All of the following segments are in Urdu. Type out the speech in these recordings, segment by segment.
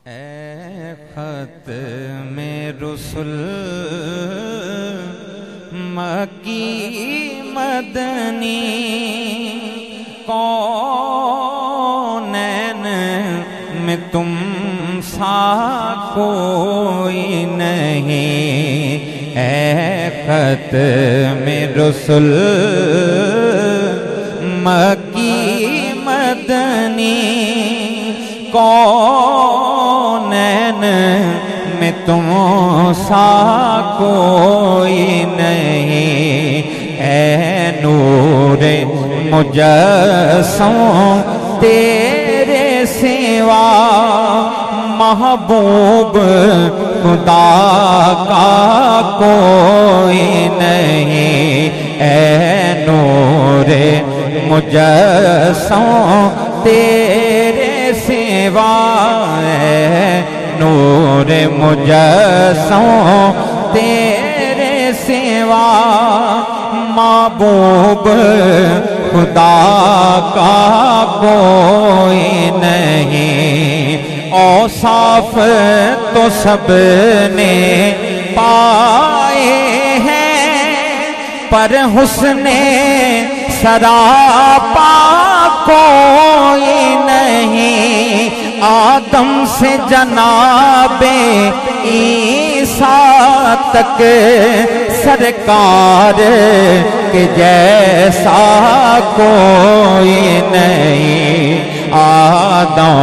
اے ختم رسل مکی مدنی کونین میں تم سا کوئی نہیں، اے ختم رسل مکی مدنی کونین میں تم سا کوئی نہیں، اے نور مجسم تیرے سوا محبوب خدا کا کوئی نہیں، اے نور مجسم تیرے سوا، اے نور مجسم تیرے سوا محبوب خدا کا کوئی نہیں، اوصاف تو سب نے پائے ہیں پر حسن سراپا کوئی نہیں، آدم سے جناب عیسیٰ تک سرکار کے جیسا کوئی نہیں، آدم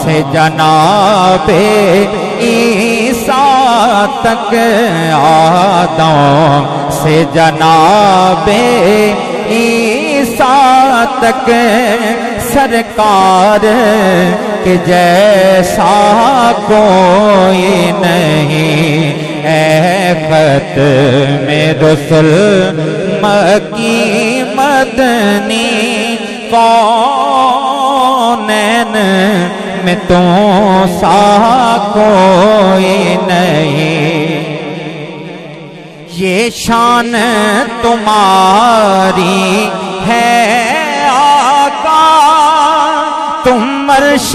سے جناب عیسیٰ تک، آدم سے جناب عیسیٰ تک سرکار کے جیسا کوئی نہیں، اے ختم رسل مکی مدنی کونین میں تم سا کوئی نہیں، یہ شان تمہاری ہے آقا، تم عرش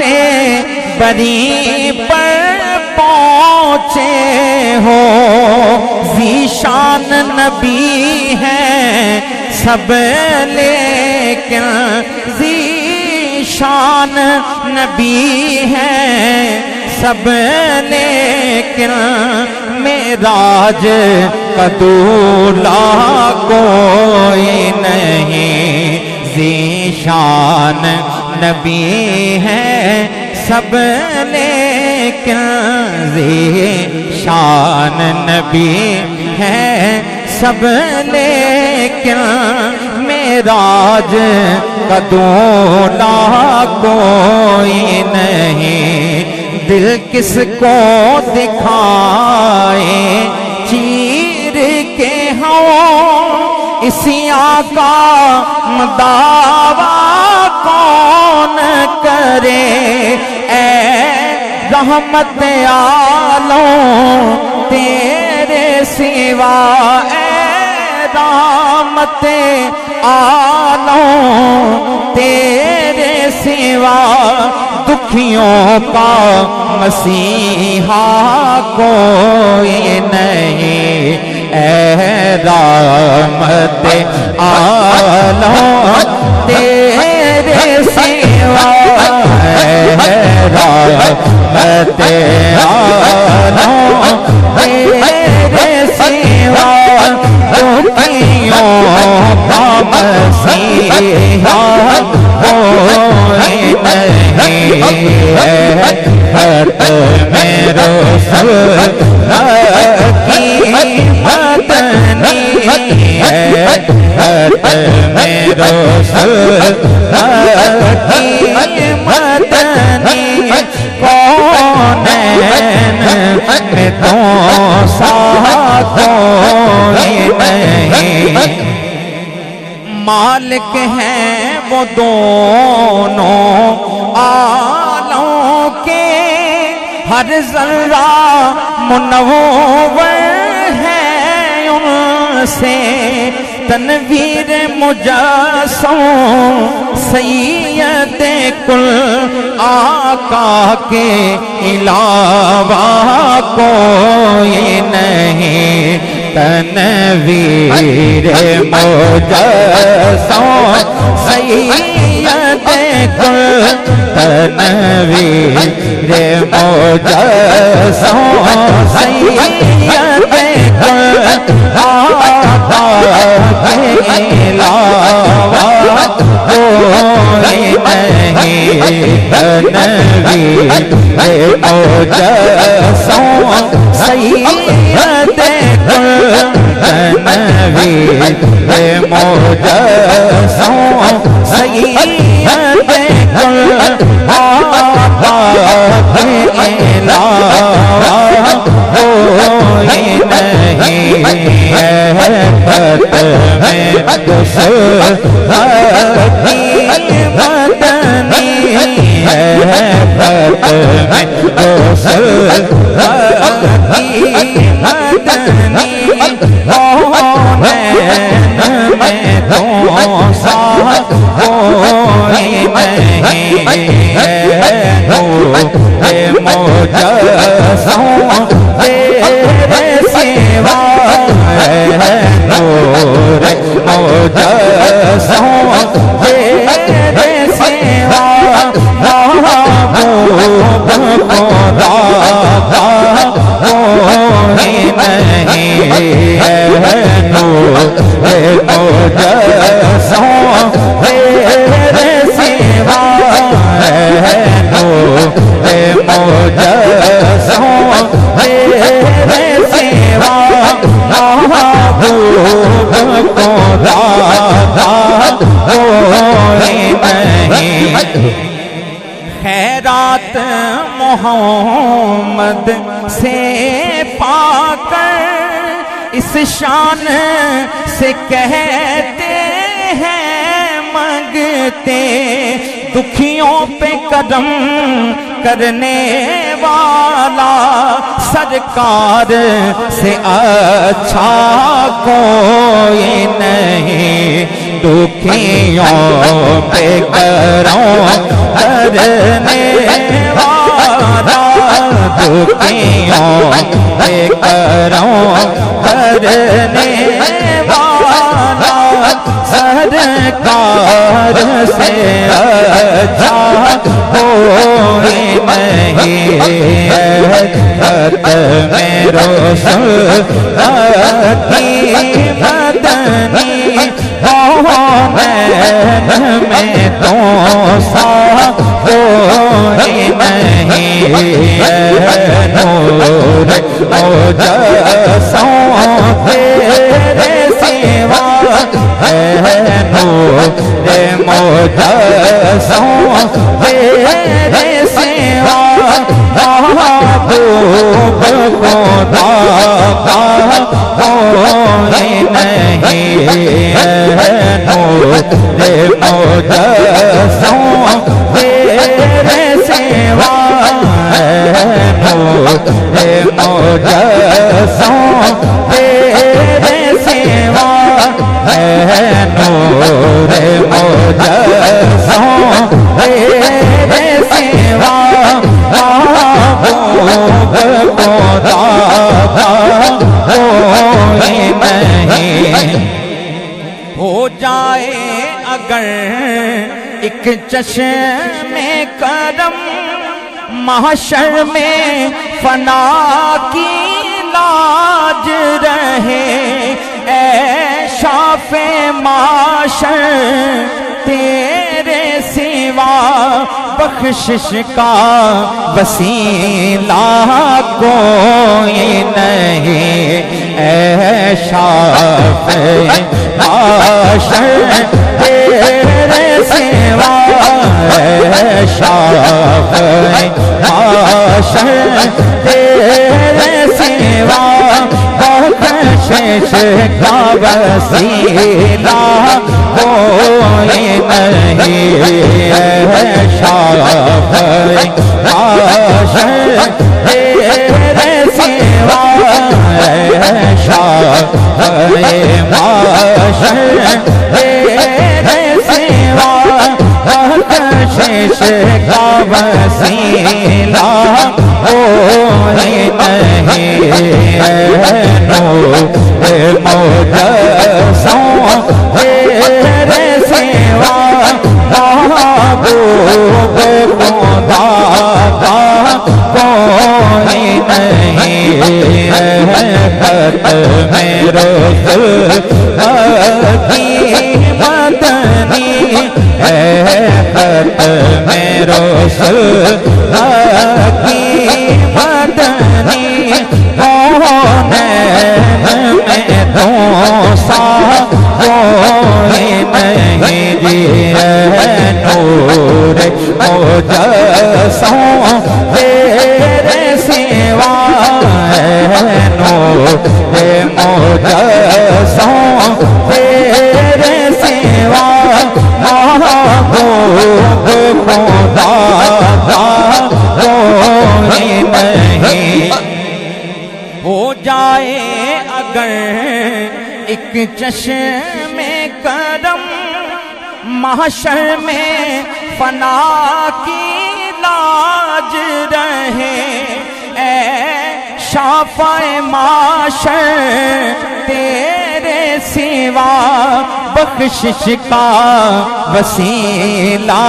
بری پر پہنچے ہو، ذیشان نبی ہیں سب لیکن ذیشان نبی ہیں سب لیکن معراج کا دولہ کوئی نہیں، ذیشان نبی ہیں سب لیکن ذیشان نبی ہیں سب لیکن معراج کا دولہ کوئی نہیں، دل کس کو دکھائے چیر کے ہوں اسی آقا دعویٰ کون کرے، اے رحمت عالم تیرے سوا، اے رحمت عالم تیرے سوا دکھیوں کا مسیحا کوئی نہیں، اے رحمت عالم تیرے سوا، اے رحمت عالم تیرے سوا دکھیوں کا مسیحا کوئی نہیں، ختم رسل مکی مدنی، ختم رسل مکی مدنی کونین میں تو سا کوئی نہیں، مالک ہیں وہ دونوں عالموں کے، ہر ذرہ منور ہے ان سے، تنویر مجسم سید کل آقا کے علاوہ کوئی نہیں تنویر مجسم سید کل تنویر مجسم سید کل آقا کے علاوہ کوئی نہیں تنویر مجسم سید کل تنویر مجسم سید کل آقا کے علاوہ کوئی نہیں ختم دشمنی مدنی ہے ختم دشمنی مدنی کونین میں تو سا کوئی نہیں نور مجسم تیرے سوا نور مجسم تیرے سوا محبوب خدا کا کوئی نہیں نور مجسم تیرے سوا نور مجسم تیرے سوا محبوب خدا کا کوئی نہیں خیرات محمد سے پا کر اس شان سے کہتے ہیں مانگتے دکھیوں پہ کرم کرنے والا سرکار سے اچھا کوئی نہیں دکھیوں پہ کرم کرنے والا دکھیوں پہ کرم کرنے والا سرکار سے اچھا کوئی نہیں ختم رسل کی مدنی کونین میں تو سا کوئی نہیں نور مجسم تیرے سوا نور مجسم تیرے سوا محبوب خدا کا کوئی نہیں نور مجسم تیرے سوا نور مجسم تیرے سوا نور مجسم تیرے سوا محبوب خدا کا کوئی نہیں ہو جائے اگر ایک چشم کرم محشر میں فنا کی لاج رہے اے شافع معاشر تیرے سوا بخشش کا وسیلہ کوئی نہیں اے شافع معاشر تیرے سوا اے شافع معاشر تیرے سوا بخشش کا وسیلہ کوئی نہیں ہے شافع معاشر تیرے سوا ہے شافع معاشر کا وسیلہ کوئی نہیں ہے نور مجسم تیرے سوا محبوب خدا کا کوئی نہیں ہے ختم رسول کی مدنی ہے ختم رسول کی مدنی کونین میں دوسا کوئی نہیں جی ہے نور مجسم تیرے سوا ہے نور مجسم تیرے سوا محبوب خدا کا کوئی نہیں ہو جائے اگر ایک چشم کرم محشر میں فنا کی لاج رہے اے شافع معاشر تیرے سوا بخشش کا وسیلہ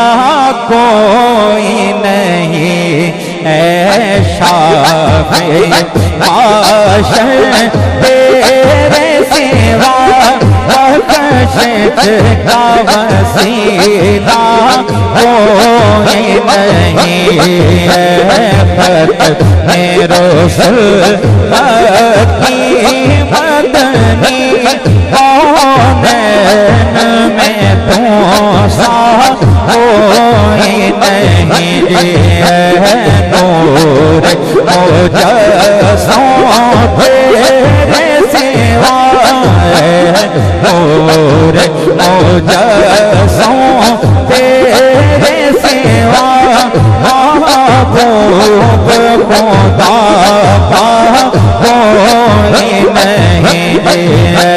کوئی نہیں اے شافع معاشر تیرے سوا بخشش کا وسیلہ کوئی نہیں ہے ختم رسول کی مدنی کونین میں دوسا کوئی نہیں ہے نور مجسم تیرے سوا ہے نور مجسم تیرے سوا محبوب خدا کا کوئی نہیں ہے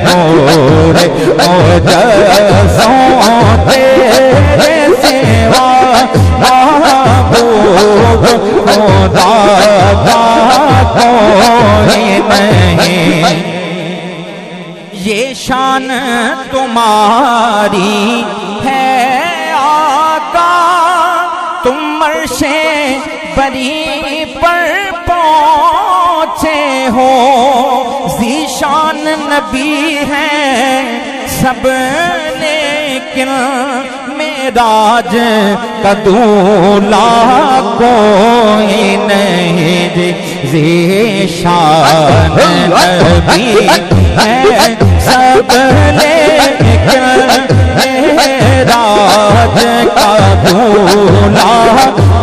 نور مجسم تیرے سوا محبوب خدا کا کوئی نہیں یہ شان تمہاری ہے آقا تم عرش بری پر پہنچے ہو ذیشان نبی ہے سب لیکن معراج کا دولہ کوئی نہیں ذیشان نبی ہے سب لیکن معراج کا دولہ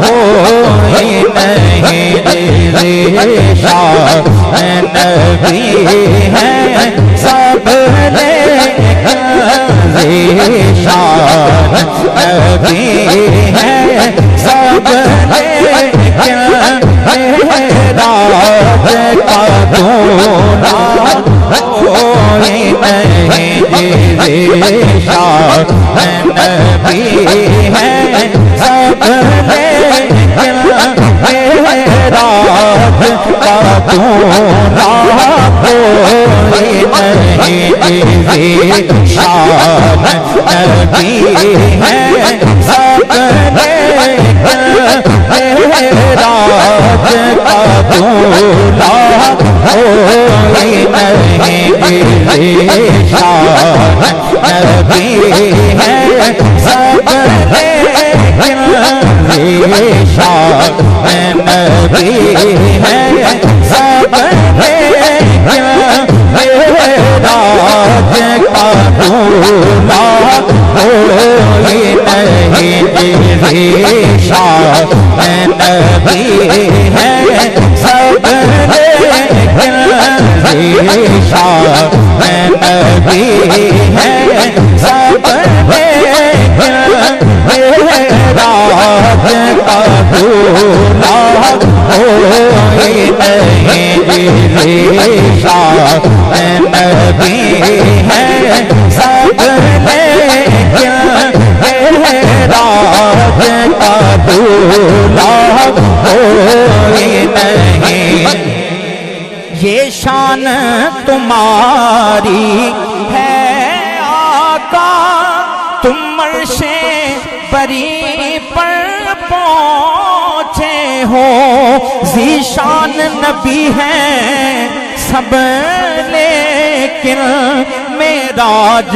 کوئی نہیں ذیشان نبی ہے سب لیکن ذیشان نبی ہے سب لیکن معراج کا دولہ کوئی نہیں ذیشان نبی ہے سب لیکن معراج کا دولہ کوئی نہیں ذیشان نبی ہے سب لیکن معراج کا دولہ کوئی نہیں ذیشان نبی ہے سب لیکن ذیشان نبی ہے سب لیکن معراج کا دولہ کوئی نہیں ذیشان نبی ہے سب لیکن ذیشان نبی ہے سب لیکن معراج کا دولہ کوئی نہیں ذیشان نبی ہے سب لیکن معراج بھولا کوئی نہیں، یہ شان تمہاری ہے آقا، تم عرش بری پر پہنچے ہو، ذیشان نبی ہیں سب لیکن معراج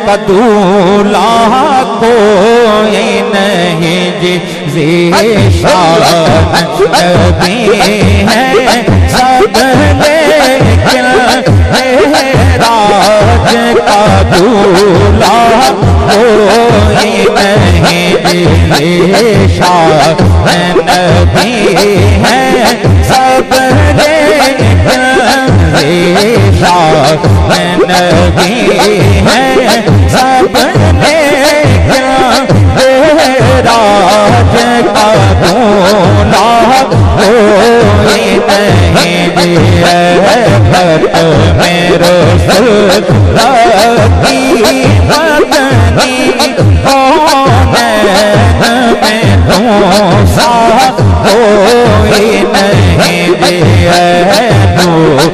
کا دولہا کوئی نہیں جی، ذیشان نبی ہیں سب لیکن معراج کا دولہا کوئی نہیں جی، ذیشان نبی ہیں سب لیکن ذیشان نبی ہیں سب لیکن معراج کا دولہا کوئی نہیں جی، خط میں رسول کی مدنی کونین میں تم سا کوئی نہیں جی، نور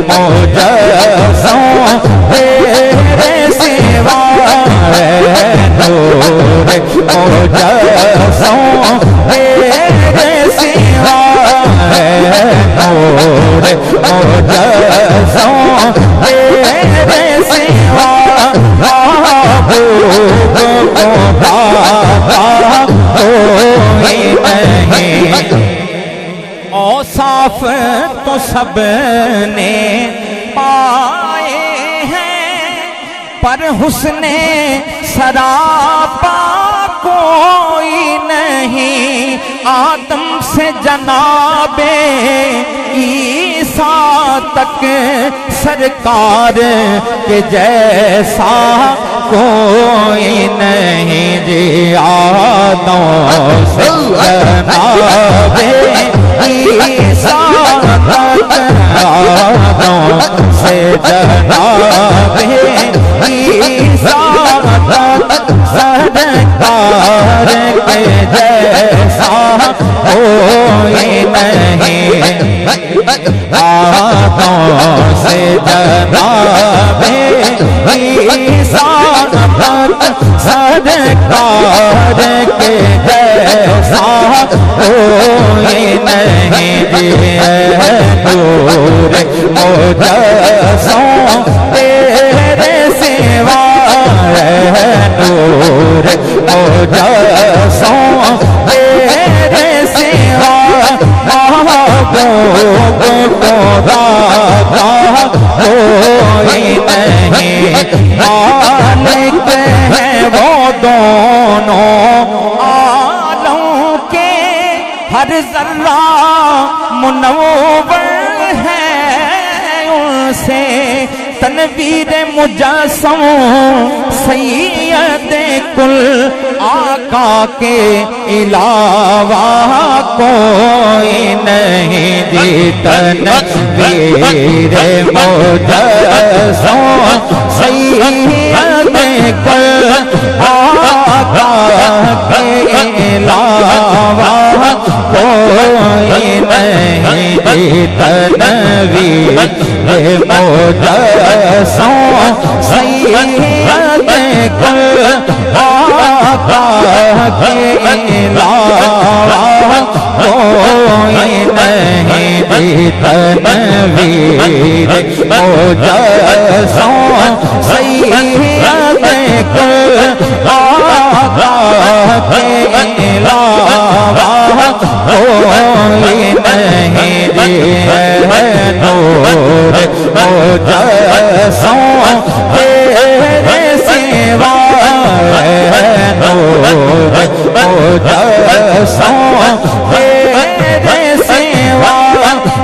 مجسم تیرے سوا ہے، نور مجسم تیرے سوا ہے، نور مجسم تیرے سوا، محبوب کو داتا کوئی نہیں، اوصاف تو سب نے پائے ہیں پر حسن سراپا کوئی نہیں، آدم سے جناب عیسیٰ تک سرکار کے جیسا کوئی نہیں جی، آدم سے جناب عیسیٰ تک، آدم سے جناب عیسیٰ تک سرکار کے جیسا کوئی نہیں، آدم سے جناب عیسیٰ تک سرکار کے جیسا کوئی نہیں جی، نور مجسم تیرے سوا ہے، نور مجسم تیرے سوا، محبوب کو داتا کوئی نہیں، مالک ہے وہ دونوں عالم کے، ہر ذرہ منور ہے ان سے، تنویر مجسم سید کل آقا کے علاوہ کوئی نہیں جی، تنویر مجسم سید کل آقا کے علاوہ کوئی نہیں جی، تنویر مجسم سید کل آقا کے علاوہ کوئی نہیں جی، تنویر مجسم سید کل آقا کے علاوہ کوئی نہیں جی، نور مجسم تیرے سوا ہے، نور مجسم تیرے سوا،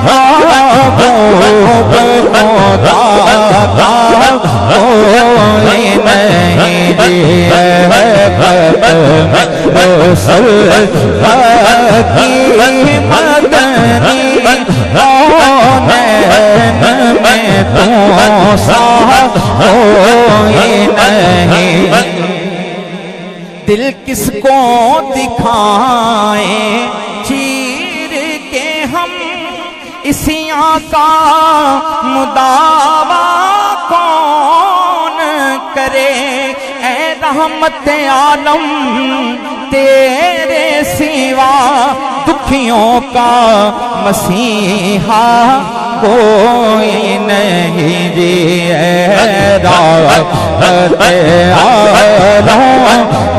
محبوب کو داتا کوئی نہیں جی، خط میں رسول کی مدنی کونین میں تم سا کوئی نہیں، دل کس کو دکھائے ہم اسی آقا مداوا کون کرے، اے رحمت عالم تیرے سوا دکھیوں کا مسیحا کوئی نہیں جی، اے رحمت عالم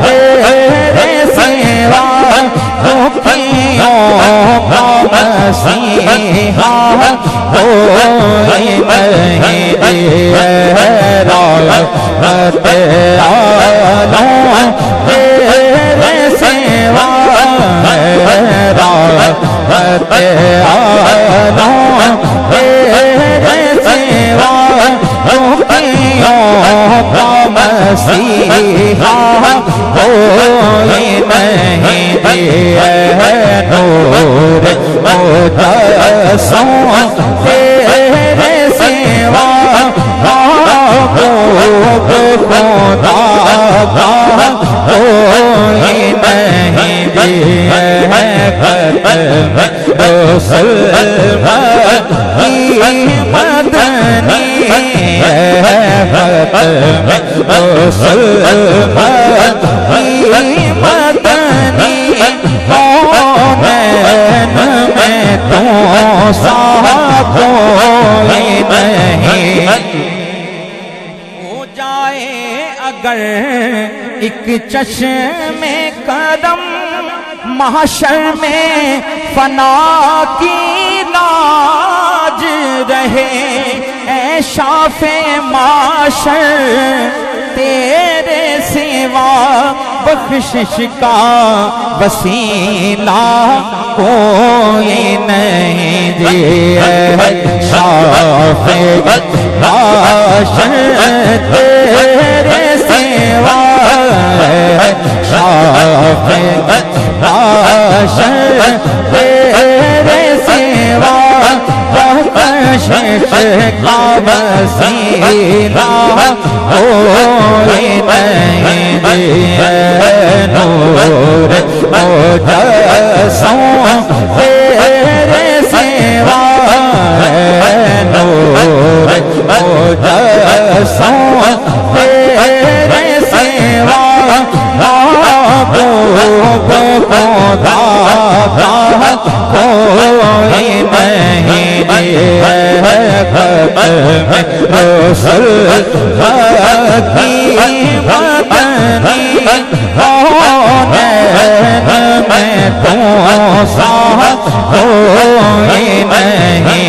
تیرے سوا دکھیوں کا مسیحا کوئی نہیں جی، اے رحمت عالم تیرے سوا رحمت عالم تیرے سوا دکھیوں کا مسیحا کوئی نہیں جی، اے نور مجسم تیرے سوا محبوب خدا کا کوئی نہیں جی، اے ختم رسول مدنی، اے ختم رسول مدنی، کونین میں تو سا کوئی نہیں ہو جائے اگر ایک چشم کرم محشر میں فنا کی لاج رہے، اے شافع معاشر تیرے سوا بخشش کا وسیلہ کوئی نہیں جی، اے شافع معاشر تیرے سوا شافع معاشر تیرے سوا بخشش کا وسیلہ کوئی نہیں جی، اے نور مجسم تیرے سوا نور مجسم تیرے سوا محبوب خدا کا کوئی نہیں جی، اے ختم رسول کی مدنی، کونین میں تو سا کوئی نہیں